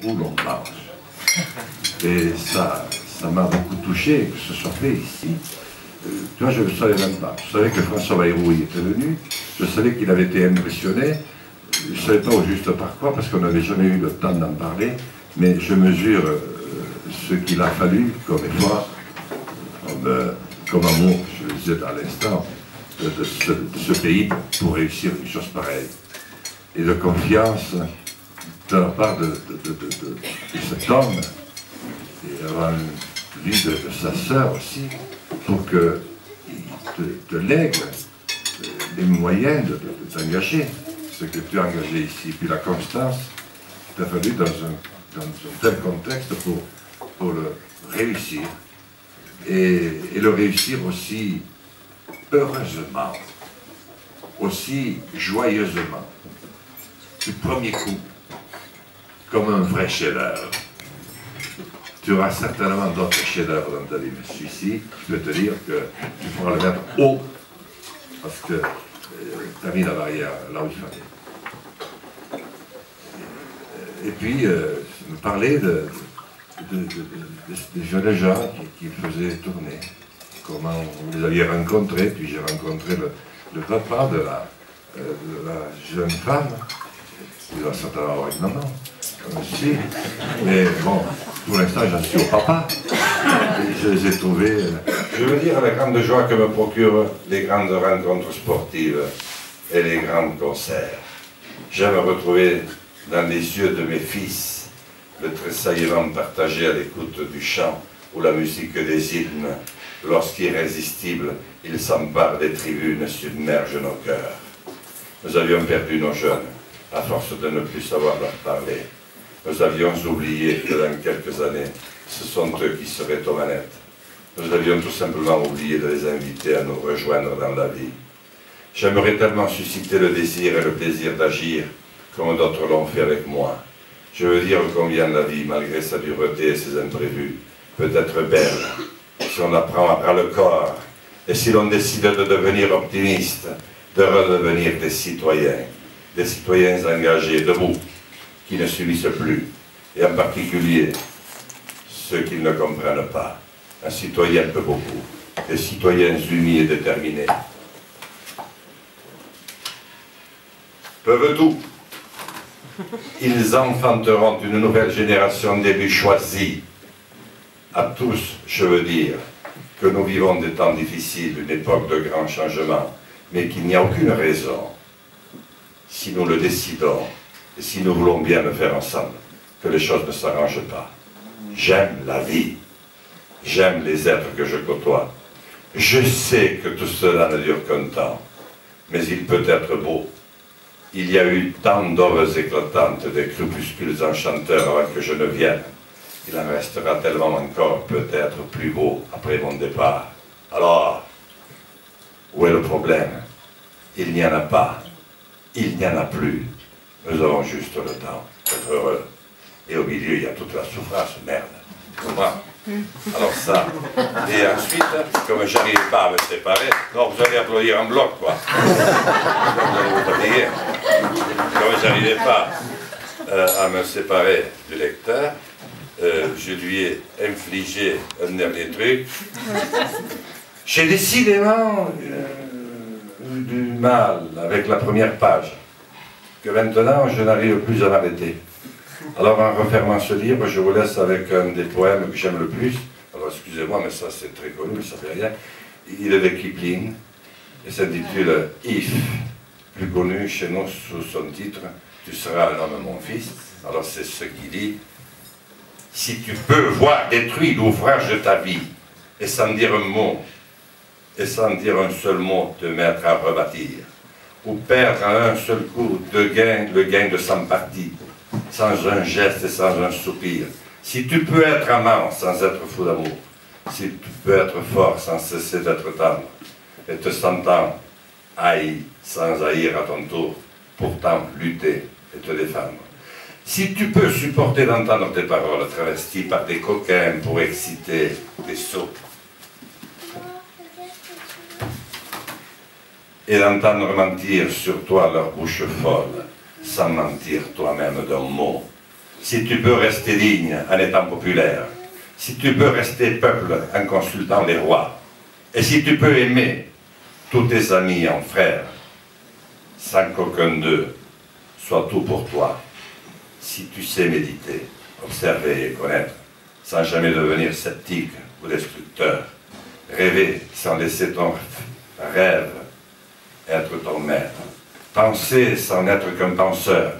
où l'on mange. Et ça m'a beaucoup touché que ce soit fait ici. Tu vois, je ne le savais même pas. Je savais que François Bayrou y était venu, je savais qu'il avait été impressionné, je ne savais pas au juste par quoi, parce qu'on n'avait jamais eu le temps d'en parler, mais je mesure ce qu'il a fallu comme effort, comme amour, je le disais à l'instant, de ce pays pour réussir une chose pareille. Et de confiance de la part de cet homme, et avant lui de sa sœur aussi, pour qu'il te lègue les moyens de t'engager, ce que tu as engagé ici, puis la constance qu'il t'a fallu dans un tel contexte pour le réussir, et le réussir aussi heureusement, aussi joyeusement, du premier coup, comme un vrai chef-d'œuvre. Tu auras certainement d'autres chefs-d'œuvre dans ta vie, mais celui-ci, je peux te dire que tu pourras le mettre haut, parce que tu as mis la barrière là où il fallait. Et puis, me parler des jeunes gens qui faisaient tourner, comment vous les aviez rencontrés, puis j'ai rencontré le papa de la jeune femme, qui doit certainement avoir une maman, aussi. Mais bon, pour l'instant, j'en suis au papa. Et je les ai trouvés, je veux dire, la grande joie que me procurent les grandes rencontres sportives et les grands concerts. J'aime retrouver dans les yeux de mes fils le tressaillement partagé à l'écoute du chant ou la musique des hymnes, lorsqu'irrésistible, ils s'emparent des tribunes, submergent nos cœurs. Nous avions perdu nos jeunes, à force de ne plus savoir leur parler. Nous avions oublié que dans quelques années, ce sont eux qui seraient aux manettes. Nous avions tout simplement oublié de les inviter à nous rejoindre dans la vie. J'aimerais tellement susciter le désir et le plaisir d'agir, comme d'autres l'ont fait avec moi. Je veux dire combien la vie, malgré sa dureté et ses imprévus, peut être belle, si on la prend à bras le corps, et si l'on décide de devenir optimiste, de redevenir des citoyens engagés, debout, qui ne subissent plus, et en particulier ceux qui ne comprennent pas. Un citoyen peut beaucoup, des citoyens unis et déterminés peuvent tout. Ils enfanteront une nouvelle génération d'élus choisis. À tous, je veux dire, que nous vivons des temps difficiles, une époque de grands changements, mais qu'il n'y a aucune raison, si nous le décidons, et si nous voulons bien le faire ensemble, que les choses ne s'arrangent pas. J'aime la vie, j'aime les êtres que je côtoie. Je sais que tout cela ne dure qu'un temps, mais il peut être beau. Il y a eu tant d'œuvres éclatantes, des crépuscules enchanteurs avant que je ne vienne. Il en restera tellement encore, peut-être plus beau, après mon départ. Alors, où est le problème? Il n'y en a pas. Il n'y en a plus. Nous avons juste le temps d'être heureux. Et au milieu, il y a toute la souffrance, merde. Comment? Alors ça. Et ensuite, comme je n'arrive pas à me séparer, non, vous allez applaudir en bloc, quoi. Vous allez vous fatiguer. Comme je n'arrivais pas à me séparer du lecteur, je lui ai infligé un dernier truc. J'ai décidément du mal avec la première page, que maintenant je n'arrive plus à m'arrêter. Alors en refermant ce livre, je vous laisse avec un des poèmes que j'aime le plus. Alors excusez-moi, mais ça c'est très connu, ça fait rien. Il est de Kipling, et s'intitule If, plus connu chez nous sous son titre « Tu seras un homme, mon fils ». Alors c'est ce qui dit: si tu peux voir détruit l'ouvrage de ta vie, et sans dire un mot, et sans dire un seul mot, te mettre à rebâtir, ou perdre à un seul coup le gain de 100 parties, sans un geste et sans un soupir, si tu peux être amant sans être fou d'amour, si tu peux être fort sans cesser d'être tendre, et te sentant haï sans haïr à ton tour, pourtant lutter et te défendre. Si tu peux supporter d'entendre tes paroles travesties par des coquins pour exciter des sots, et d'entendre mentir sur toi leur bouche folle, sans mentir toi-même d'un mot, si tu peux rester digne en étant populaire, si tu peux rester peuple en consultant les rois, et si tu peux aimer tous tes amis en frères, sans qu'aucun d'eux soit tout pour toi, si tu sais méditer, observer et connaître, sans jamais devenir sceptique ou destructeur, rêver sans laisser ton rêve être ton maître, penser sans n'être qu'un penseur,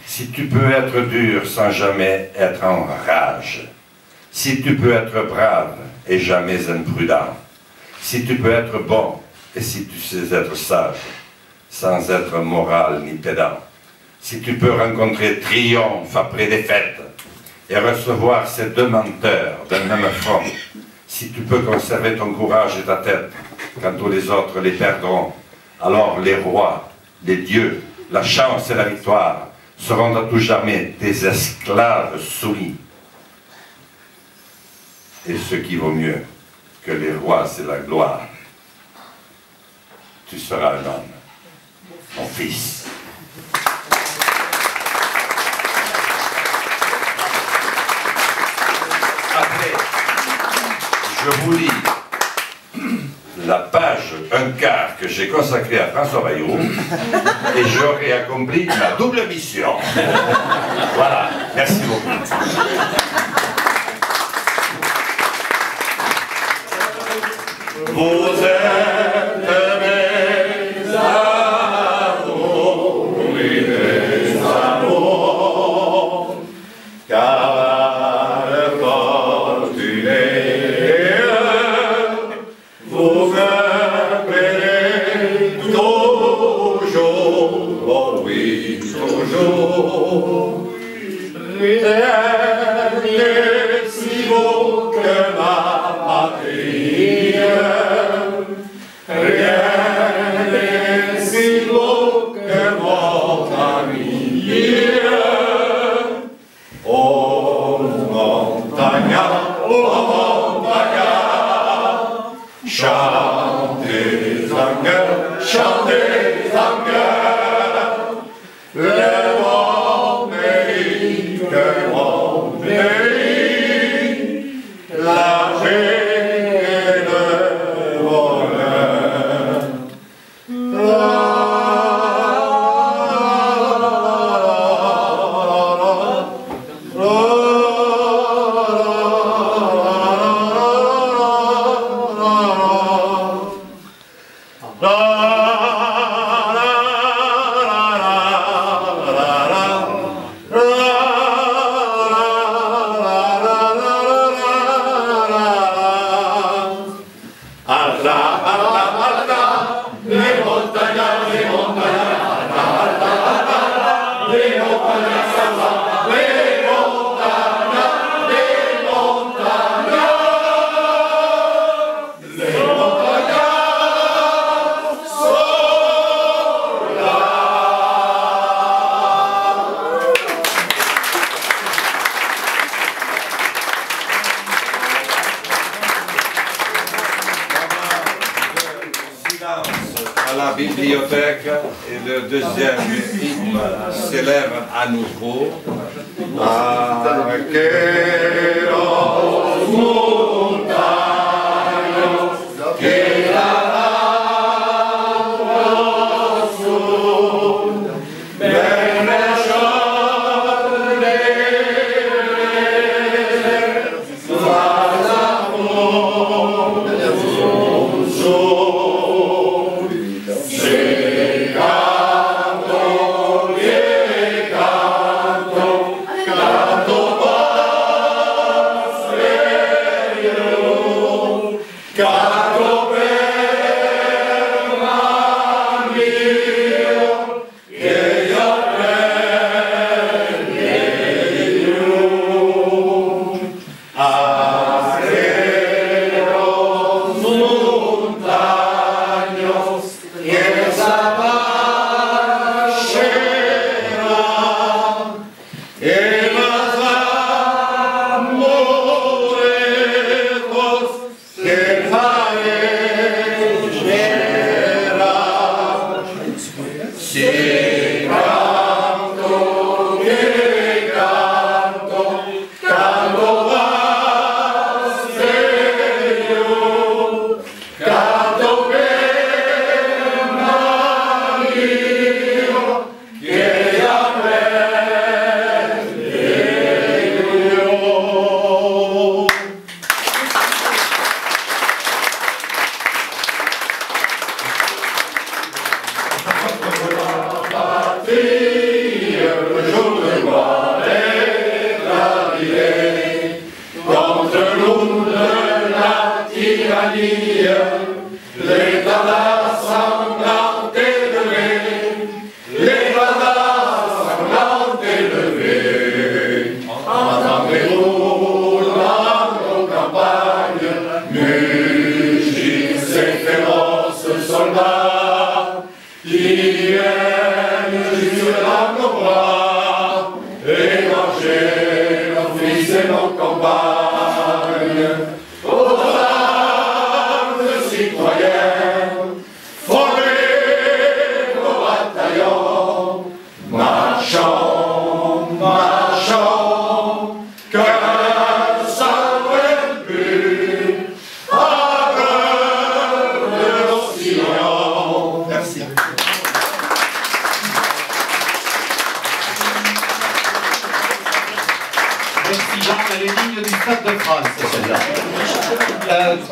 si tu peux être dur sans jamais être en rage, si tu peux être brave et jamais imprudent, si tu peux être bon et si tu sais être sage, sans être moral ni pédant, si tu peux rencontrer triomphe après défaite et recevoir ces deux menteurs d'un même front, si tu peux conserver ton courage et ta tête quand tous les autres les perdront, alors les rois, les dieux, la chance et la victoire seront à tout jamais des esclaves soumis. Et ce qui vaut mieux que les rois, c'est la gloire. Tu seras un homme, mon fils. Après, je vous lis la page, un quart que j'ai consacrée à François Bayrou et j'aurai accompli ma double mission. Voilà, merci beaucoup. Vous êtes mes amours, oui mes amours, car le fortuné, vous me plairez toujours, oh oui, toujours. Rien n'est si beau que ma patrie. Rien n'est si beau que mon ami. Oh montagnard, chantez en cœur, chantez en cœur, le bon pays, le bon pays, la paix. À la bibliothèque et le deuxième hymne s'élève à nouveau. rangées, nos fils et nos campagnes, aux armes citoyennes, formez vos bataillons, marchons, marchons, qu'un seul but, à l'heure de l'océan. Merci. Merci Jean, elle est ligne du Stade de France, celle-là.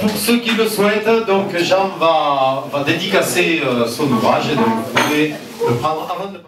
Pour ceux qui le souhaitent, donc Jean va dédicacer son ouvrage et donc vous pouvez le prendre avant de...